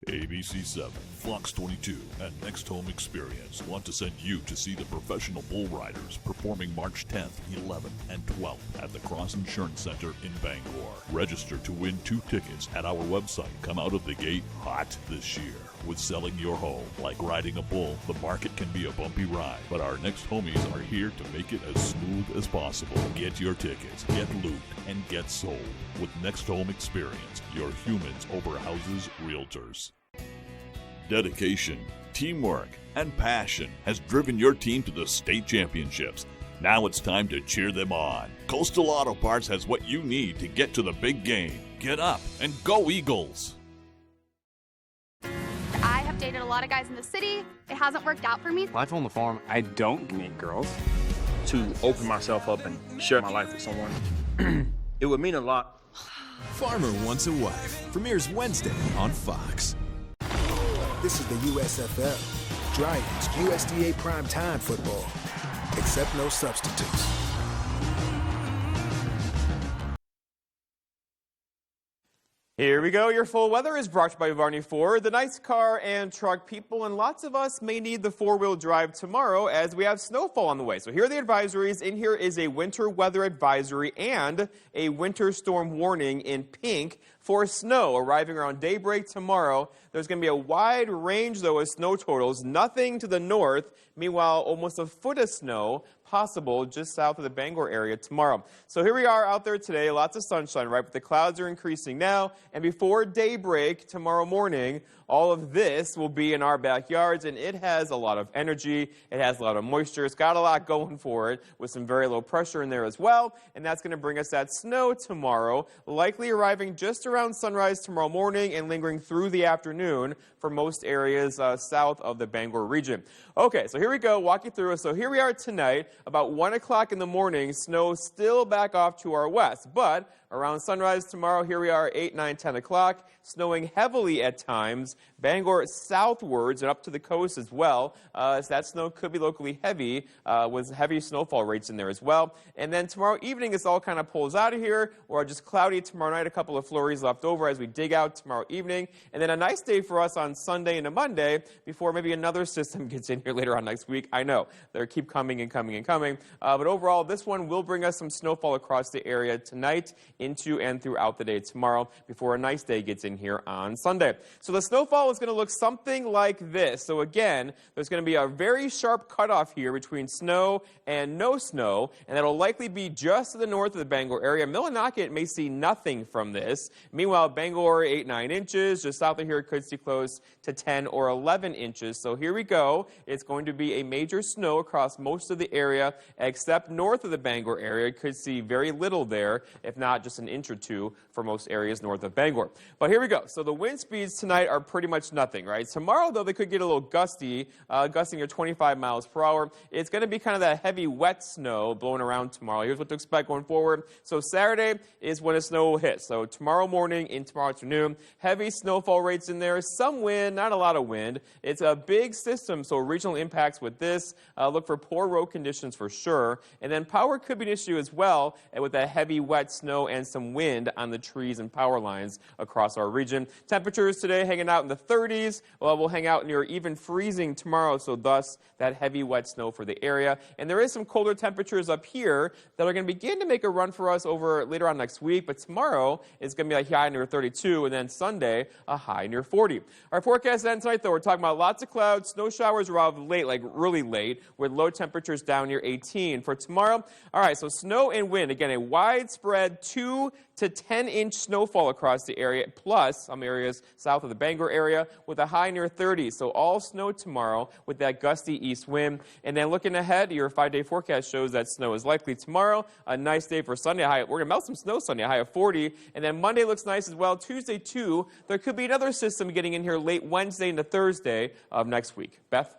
ABC7, Fox 22, and Next Home Experience want to send you to see the professional bull riders performing March 10th, 11th, and 12th at the Cross Insurance Center in Bangor. Register to win 2 tickets at our website. Come out of the gate hot this year. With selling your home, like riding a bull, the market can be a bumpy ride, but our next homies are here to make it as smooth as possible. Get your tickets, get looped, and get sold. With Next Home Experience, your humans over houses realtors. Dedication, teamwork, and passion has driven your team to the state championships. Now it's time to cheer them on. Coastal Auto Parts has what you need to get to the big game. Get up and go Eagles! I have dated a lot of guys in the city. It hasn't worked out for me. Life on the farm, I don't meet girls. To open myself up and share my life with someone, it would mean a lot. Farmer Wants a Wife premieres Wednesday on Fox. This is the USFL. Giants USDA primetime football. Except no substitutes. Here we go. Your full weather is brought to you by Varney Ford. The nice car and truck people, and lots of us may need the four-wheel drive tomorrow as we have snowfall on the way. So here are the advisories. In here is a winter weather advisory and a winter storm warning in pink for snow arriving around daybreak tomorrow. There's going to be a wide range, though, of snow totals. Nothing to the north. Meanwhile, almost a foot of snow possible just south of the Bangor area tomorrow. So here we are out there today, lots of sunshine, right? But the clouds are increasing now, and before daybreak tomorrow morning, all of this will be in our backyards, and it has a lot of energy, it has a lot of moisture, it's got a lot going for it, with some very low pressure in there as well, and that's going to bring us that snow tomorrow, likely arriving just around sunrise tomorrow morning and lingering through the afternoon for most areas south of the Bangor region. Okay, so here we go, walk you through it. So here we are tonight, about 1 o'clock in the morning, snow still back off to our west, but around sunrise tomorrow, here we are, 8, 9, 10 o'clock, snowing heavily at times, Bangor southwards and up to the coast as well. So that snow could be locally heavy, with heavy snowfall rates in there as well. And then tomorrow evening, this all kind of pulls out of here, or just cloudy tomorrow night, a couple of flurries left over as we dig out tomorrow evening. And then a nice day for us on Sunday into Monday before maybe another system gets in here later on next week. I know, they keep coming and coming and coming. But overall, this one will bring us some snowfall across the area tonight, into and throughout the day tomorrow before a nice day gets in here on Sunday. So the snowfall is going to look something like this. So again, there's going to be a very sharp cutoff here between snow and no snow, and that'll likely be just to the north of the Bangor area. Millinocket may see nothing from this. Meanwhile, Bangor, 8, 9 inches. Just south of here, it could see close to 10 or 11 inches. So here we go. It's going to be a major snow across most of the area, except north of the Bangor area. It could see very little there, if not just an inch or two for most areas north of Bangor. But here we go. So the wind speeds tonight are pretty much nothing, right? Tomorrow, though, they could get a little gusty, gusting at 25 miles per hour. It's going to be kind of that heavy, wet snow blowing around tomorrow. Here's what to expect going forward. So Saturday is when the snow will hit. So tomorrow morning and tomorrow afternoon, heavy snowfall rates in there. Some wind, not a lot of wind. It's a big system, so regional impacts with this. Look for poor road conditions for sure. And then power could be an issue as well, with that heavy, wet snow and some wind on the trees and power lines across our region. Temperatures today hanging out in the 30s. Well, we'll hang out near even freezing tomorrow, so thus that heavy, wet snow for the area. And there is some colder temperatures up here that are going to begin to make a run for us over later on next week, but tomorrow is going to be a high near 32, and then Sunday, a high near 40. Our forecast ends tonight, though, we're talking about lots of clouds, snow showers around late, like really late, with low temperatures down near 18. For tomorrow, all right, so snow and wind, again, a widespread 2 to 10-inch snowfall across the area, plus some areas south of the Bangor area with a high near 30. So all snow tomorrow with that gusty east wind. And then looking ahead, your 5-day forecast shows that snow is likely tomorrow. A nice day for Sunday. We're going to melt some snow Sunday, a high of 40. And then Monday looks nice as well. Tuesday, too. There could be another system getting in here late Wednesday into Thursday of next week. Beth?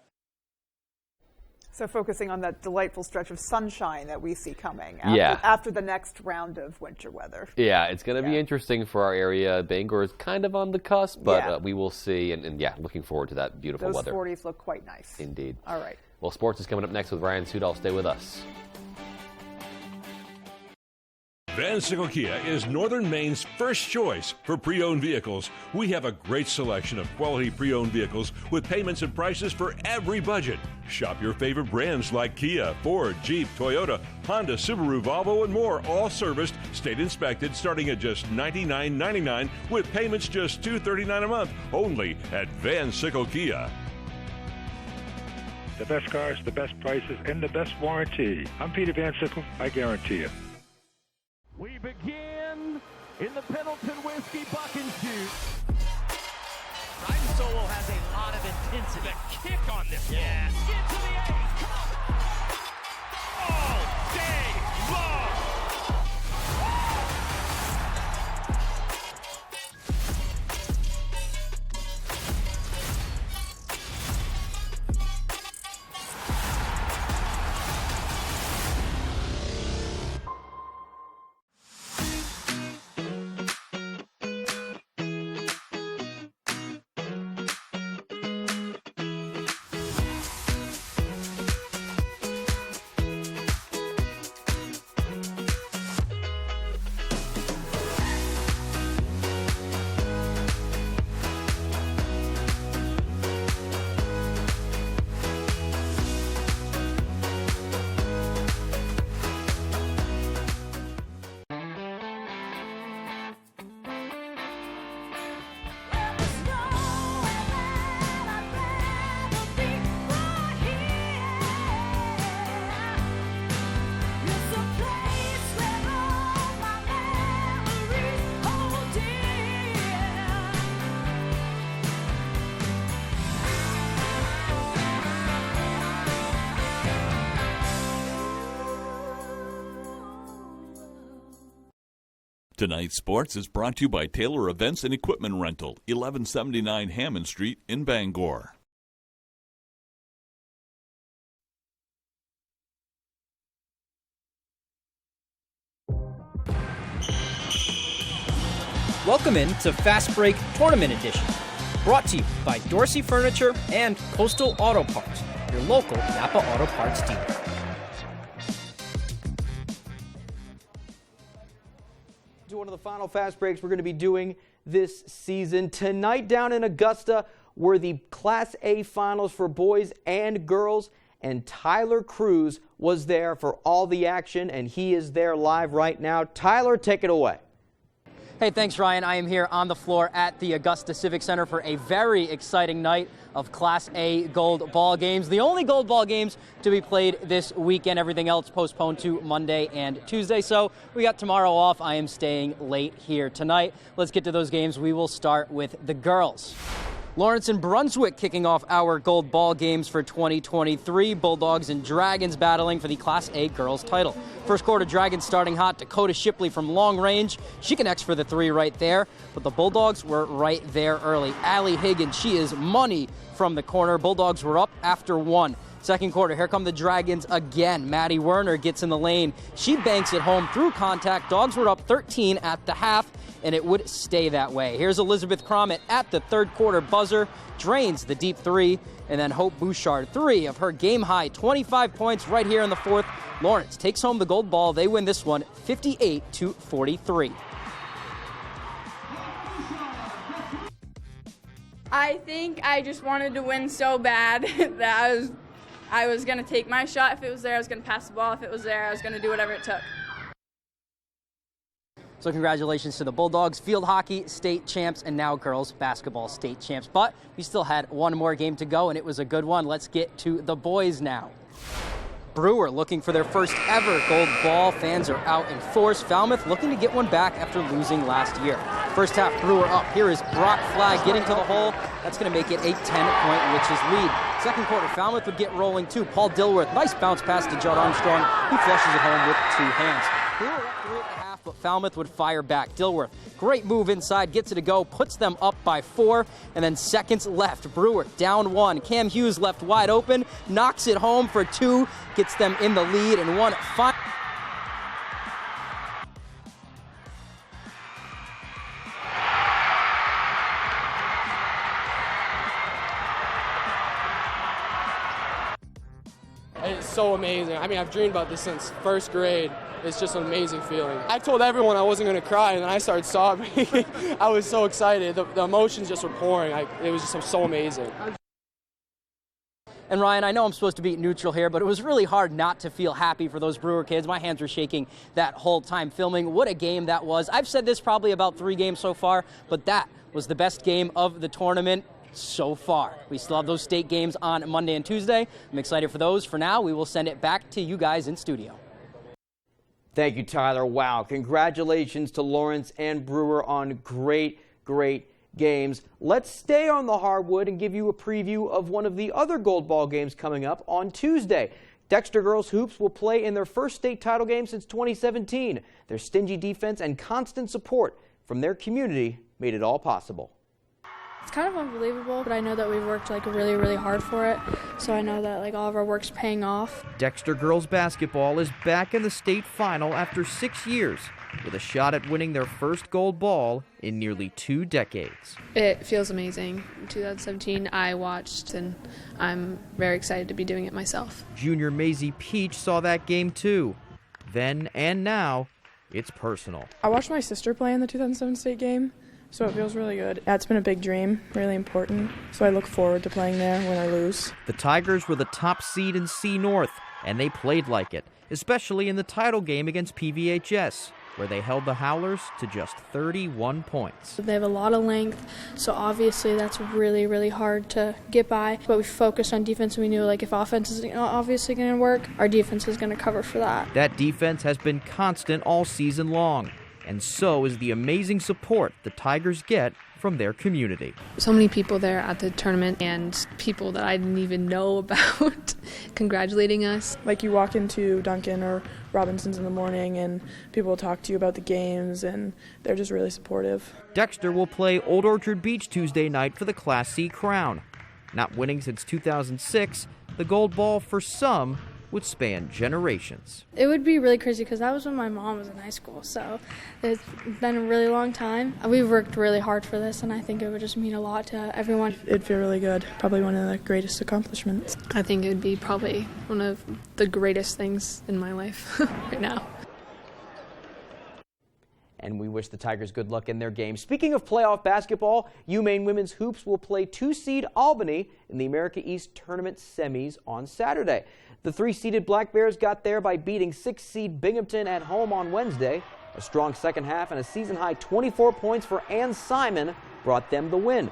So focusing on that delightful stretch of sunshine that we see coming after the next round of winter weather. Yeah, it's going to be interesting for our area. Bangor is kind of on the cusp, but we will see. And looking forward to that beautiful weather. Those 40s look quite nice. Indeed. All right. Well, sports is coming up next with Ryan Sudol. Stay with us. Van Sickle Kia is Northern Maine's first choice for pre-owned vehicles. We have a great selection of quality pre-owned vehicles with payments and prices for every budget. Shop your favorite brands like Kia, Ford, Jeep, Toyota, Honda, Subaru, Volvo, and more, all serviced, state inspected, starting at just $99.99 with payments just $239 a month, only at Van Sickle Kia. The best cars, the best prices, and the best warranty. I'm Peter Van Sickle. I guarantee it. We begin in the Pendleton Whiskey Buck and Shoot. Ryan Solo has a lot of intensity. The kick on this one. Yeah. Get to the eight. Come on. All day long. Tonight's sports is brought to you by Taylor Events and Equipment Rental, 1179 Hammond Street in Bangor. Welcome in to Fast Break Tournament Edition, brought to you by Dorsey Furniture and Coastal Auto Parts, your local Napa Auto Parts dealer. To one of the final fast breaks we're going to be doing this season. Tonight down in Augusta were the Class A finals for boys and girls, and Tyler Cruz was there for all the action, and he is there live right now. Tyler, take it away. Hey, thanks, Ryan. I am here on the floor at the Augusta Civic Center for a very exciting night of Class A gold ball games. The only gold ball games to be played this weekend. Everything else postponed to Monday and Tuesday. So we got tomorrow off. I am staying late here tonight. Let's get to those games. We will start with the girls. Lawrence and Brunswick kicking off our gold ball games for 2023. Bulldogs and Dragons battling for the Class A girls title. First quarter, Dragons starting hot. Dakota Shipley from long range. She connects for the three right there, but the Bulldogs were right there early. Allie Higgins, she is money from the corner. Bulldogs were up after one. Second quarter, here come the Dragons again. Maddie Werner gets in the lane. She banks it home through contact. Dogs were up 13 at the half, and it would stay that way. Here's Elizabeth Cromit at the third quarter buzzer, drains the deep three, and then Hope Bouchard, three of her game-high 25 points right here in the fourth. Lawrence takes home the gold ball. They win this one 58-43. I think I just wanted to win so bad that I was going to take my shot. If it was there, I was going to pass the ball. If it was there, I was going to do whatever it took. So congratulations to the Bulldogs, field hockey state champs, and now girls basketball state champs. But we still had one more game to go, and it was a good one. Let's get to the boys now. Brewer looking for their first ever gold ball. Fans are out in force. Falmouth looking to get one back after losing last year. First half, Brewer up. Here is Brock Flagg getting to the hole. That's going to make it a 10-point Witches lead. Second quarter, Falmouth would get rolling too. Paul Dilworth, nice bounce pass to Judd Armstrong. He flushes it home with two hands. Brewer up 3.5, but Falmouth would fire back. Dilworth, great move inside, gets it to go, puts them up by 4, and then seconds left. Brewer down 1. Cam Hughes left wide open, knocks it home for 2, gets them in the lead, and one final. It's so amazing. I mean, I've dreamed about this since first grade. It's just an amazing feeling. I told everyone I wasn't going to cry, and then I started sobbing. I was so excited. The emotions just were pouring. It was just so amazing. And Ryan, I know I'm supposed to be neutral here, but it was really hard not to feel happy for those Brewer kids. My hands were shaking that whole time filming. What a game that was. I've said this probably about 3 games so far, but that was the best game of the tournament so far. We still have those state games on Monday and Tuesday. I'm excited for those. For now, we will send it back to you guys in studio. Thank you, Tyler. Wow. Congratulations to Lawrence and Brewer on great games. Let's stay on the hardwood and give you a preview of one of the other gold ball games coming up on Tuesday. Dexter girls hoops will play in their first state title game since 2017. Their stingy defense and constant support from their community made it all possible. It's kind of unbelievable, but I know that we've worked really hard for it, so I know that all of our work's paying off. Dexter girls basketball is back in the state final after 6 years, with a shot at winning their first gold ball in nearly 2 decades. It feels amazing. In 2017, I watched, and I'm very excited to be doing it myself. Junior Maisie Peach saw that game too. Then and now, it's personal. I watched my sister play in the 2007 state game, so it feels really good. That's been a big dream, really important, so I look forward to playing there, win or lose. The Tigers were the top seed in C North, and they played like it, especially in the title game against PVHS, where they held the Howlers to just 31 points. They have a lot of length, so obviously that's really hard to get by, but we focused on defense, and we knew if offense is obviously going to work, our defense is going to cover for that. That defense has been constant all season long, and so is the amazing support the Tigers get from their community. So many people there at the tournament and people that I didn't even know about congratulating us. You walk into Duncan or Robinson's in the morning and people will talk to you about the games and they're just really supportive. Dexter will play Old Orchard Beach Tuesday night for the Class C crown. Not winning since 2006, the gold ball for some would span generations. It would be really crazy because that was when my mom was in high school, so it's been a really long time. We've worked really hard for this, and I think it would just mean a lot to everyone. It'd feel really good, probably one of the greatest accomplishments. I think it would be probably one of the greatest things in my life right now. And we wish the Tigers good luck in their game. Speaking of playoff basketball, UMaine women's hoops will play 2-seed Albany in the America East Tournament semis on Saturday. The 3-seeded Black Bears got there by beating 6-seed Binghamton at home on Wednesday. A strong second half and a season-high 24 points for Ann Simon brought them the win.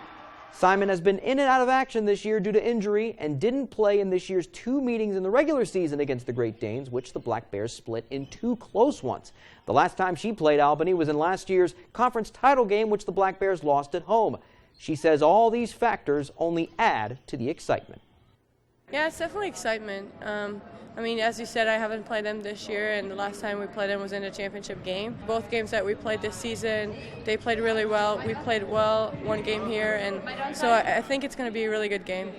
Simon has been in and out of action this year due to injury and didn't play in this year's 2 meetings in the regular season against the Great Danes, which the Black Bears split in 2 close ones. The last time she played Albany was in last year's conference title game, which the Black Bears lost at home. She says all these factors only add to the excitement. Yeah, it's definitely excitement. As you said, I haven't played them this year, and the last time we played them was in a championship game. Both games that we played this season, they played really well. We played well one game here, and so I think it's going to be a really good game.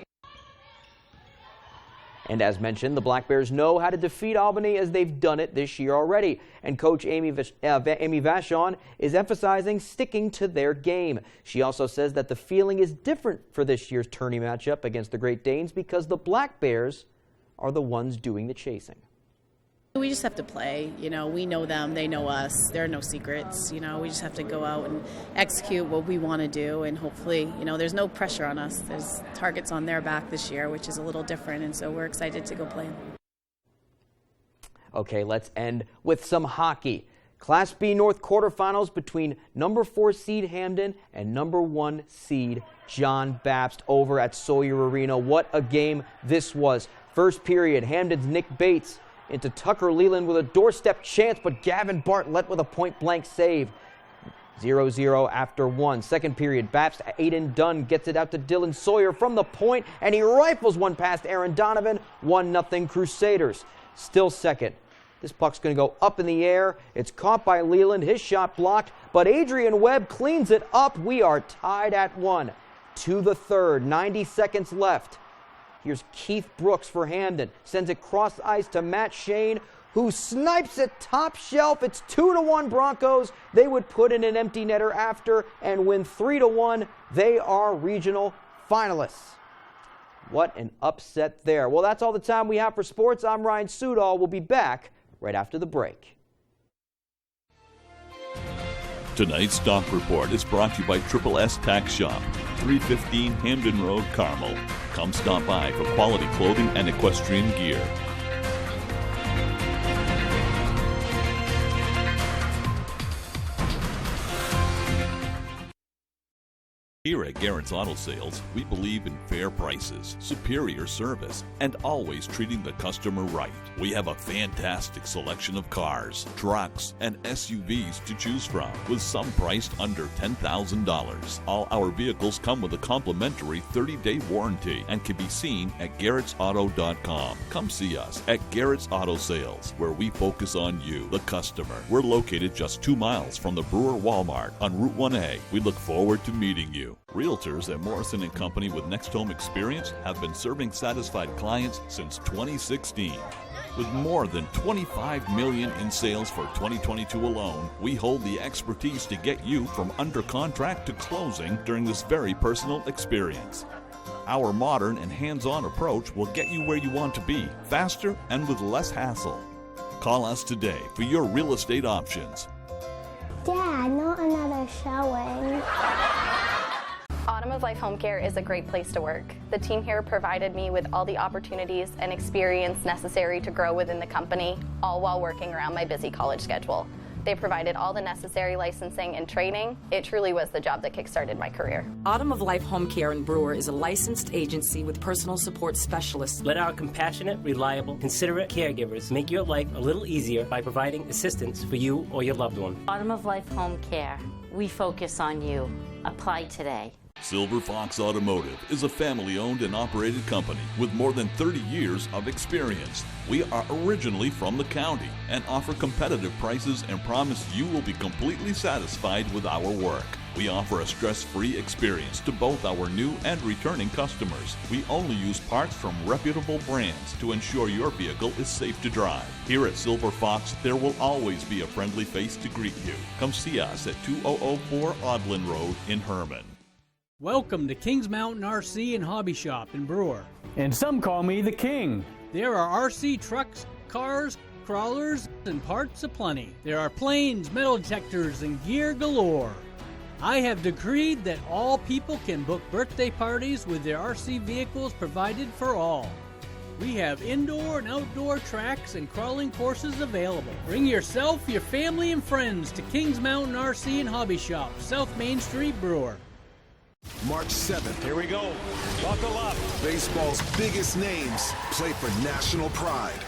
And as mentioned, the Black Bears know how to defeat Albany as they've done it this year already. And Coach Amy Vachon is emphasizing sticking to their game. She also says that the feeling is different for this year's tourney matchup against the Great Danes because the Black Bears are the ones doing the chasing. We just have to play. We know them, they know us. There are no secrets. We just have to go out and execute what we want to do, and hopefully, there's no pressure on us. There's targets on their back this year, which is a little different, and so we're excited to go play. Okay, let's end with some hockey. Class B North quarterfinals between number 4 seed Hamden and number 1 seed John Baptist over at Sawyer Arena. What a game this was. First period, Hamden's Nick Bates into Tucker Leland with a doorstep chance, but Gavin Bartlett with a point-blank save. 0-0 after 1. Second period, Baptist Aiden Dunn gets it out to Dylan Sawyer from the point, and he rifles one past Aaron Donovan. 1-0 Crusaders. Still second. This puck's going to go up in the air. It's caught by Leland. His shot blocked, but Adrian Webb cleans it up. We are tied at 1. To the third. 90 seconds left. Here's Keith Brooks for Hamden. Sends it cross ice to Matt Shane, who snipes it top shelf. It's 2-1 Broncos. They would put in an empty netter after and win 3-1. They are regional finalists. What an upset there. Well, that's all the time we have for sports. I'm Ryan Sudol. We'll be back right after the break. Tonight's stock report is brought to you by Triple S Tax Shop, 315 Hamden Road, Carmel. Come stop by for quality clothing and equestrian gear. Here at Garrett's Auto Sales, we believe in fair prices, superior service, and always treating the customer right. We have a fantastic selection of cars, trucks, and SUVs to choose from, with some priced under $10,000. All our vehicles come with a complimentary 30-day warranty and can be seen at garrettsauto.com. Come see us at Garrett's Auto Sales, where we focus on you, the customer. We're located just 2 miles from the Brewer Walmart on Route 1A. We look forward to meeting you. Realtors at Morrison & Company with Next Home Experience have been serving satisfied clients since 2016. With more than $25 million in sales for 2022 alone, we hold the expertise to get you from under contract to closing during this very personal experience. Our modern and hands-on approach will get you where you want to be, faster and with less hassle. Call us today for your real estate options. Dad, not another showing. Autumn of Life Home Care is a great place to work. The team here provided me with all the opportunities and experience necessary to grow within the company, all while working around my busy college schedule. They provided all the necessary licensing and training. It truly was the job that kickstarted my career. Autumn of Life Home Care in Brewer is a licensed agency with personal support specialists. Let our compassionate, reliable, considerate caregivers make your life a little easier by providing assistance for you or your loved one. Autumn of Life Home Care. We focus on you. Apply today. Silver Fox Automotive is a family-owned and operated company with more than 30 years of experience. We are originally from the county and offer competitive prices and promise you will be completely satisfied with our work. We offer a stress-free experience to both our new and returning customers. We only use parts from reputable brands to ensure your vehicle is safe to drive. Here at Silver Fox, there will always be a friendly face to greet you. Come see us at 2004 Audlin Road in Herman. Welcome to Kings Mountain RC and Hobby Shop in Brewer. And some call me the King. There are RC trucks, cars, crawlers, and parts aplenty. There are planes, metal detectors, and gear galore. I have decreed that all people can book birthday parties with their RC vehicles provided for all. We have indoor and outdoor tracks and crawling courses available. Bring yourself, your family, and friends to Kings Mountain RC and Hobby Shop, South Main Street, Brewer. March 7th. Here we go. Buckle up. Baseball's biggest names play for national pride.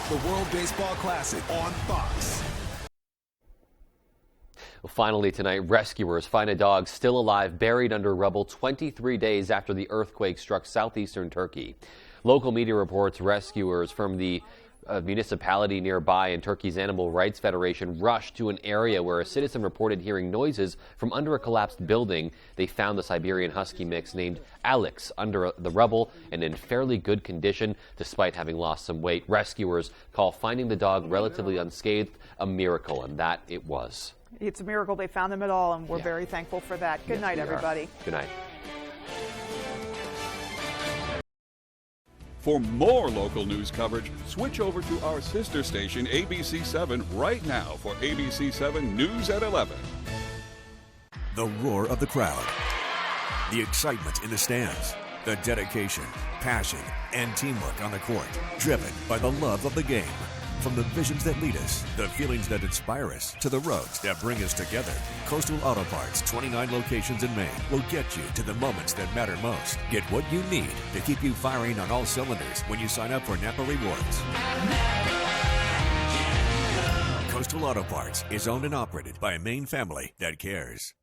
The World Baseball Classic on Fox. Well, finally tonight, rescuers find a dog still alive buried under rubble 23 days after the earthquake struck southeastern Turkey. Local media reports rescuers from the municipality nearby and Turkey's Animal Rights Federation rushed to an area where a citizen reported hearing noises from under a collapsed building. They found the Siberian Husky mix named Alex under the rubble and in fairly good condition despite having lost some weight. Rescuers call finding the dog relatively unscathed a miracle, and that it was. It's a miracle they found them at all, and we're very thankful for that. Good night, everybody. Good night. For more local news coverage, switch over to our sister station, ABC7, right now for ABC7 News at 11. The roar of the crowd, the excitement in the stands, the dedication, passion, and teamwork on the court, driven by the love of the game. From the visions that lead us, the feelings that inspire us, to the roads that bring us together, Coastal Auto Parts, 29 locations in Maine, will get you to the moments that matter most. Get what you need to keep you firing on all cylinders when you sign up for Napa Rewards. Coastal Auto Parts is owned and operated by a Maine family that cares.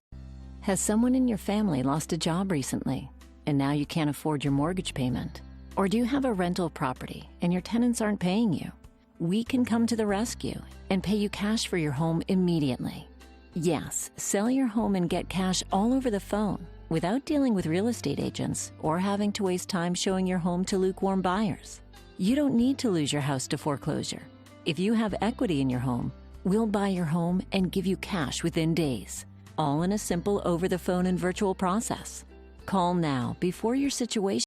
Has someone in your family lost a job recently, and now you can't afford your mortgage payment? Or do you have a rental property and your tenants aren't paying you? We can come to the rescue and pay you cash for your home immediately. Yes, sell your home and get cash all over the phone without dealing with real estate agents or having to waste time showing your home to lukewarm buyers. You don't need to lose your house to foreclosure. If you have equity in your home, we'll buy your home and give you cash within days, all in a simple over-the-phone and virtual process. Call now before your situation